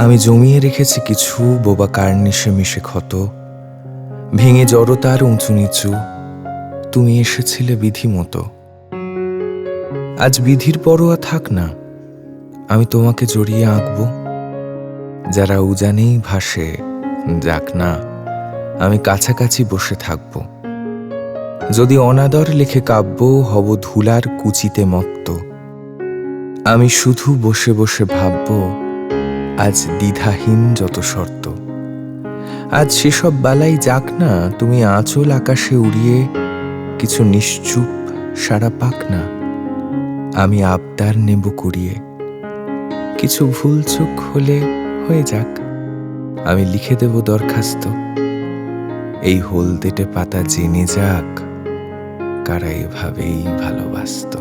আমি জমিয়ে রেখেছি কিছু বোবা কার্নিশে মিশে ক্ষত, ভেঙে জড়তার উঁচু নিচু। তুমি এসেছিলে বিধি মতো। আজ বিধির পরোয়া থাক না, আমি তোমাকে জড়িয়ে আঁকবো। যারা উজানেই ভাসে যাক না, আমি কাছাকাছি বসে থাকব। যদি অনাদর লেখে কাব্য, হব ধুলার কুচিতে মত্ত। আমি শুধু বসে বসে ভাবব, আজ দ্বিধাহীন যত শর্ত। আজ সেসব বালাই যাক না, তুমি আঁচল আকাশে উড়িয়ে কিছু নিশ্চুপ সারা পাক না, আমি আবদার নেব কুড়িয়ে। কিছু ভুল চোখ হলে হয়ে যাক, আমি লিখে দেব দরখাস্ত। এই হলদেটে পাতা জেনে যাক, কারা এভাবেই ভালোবাসত।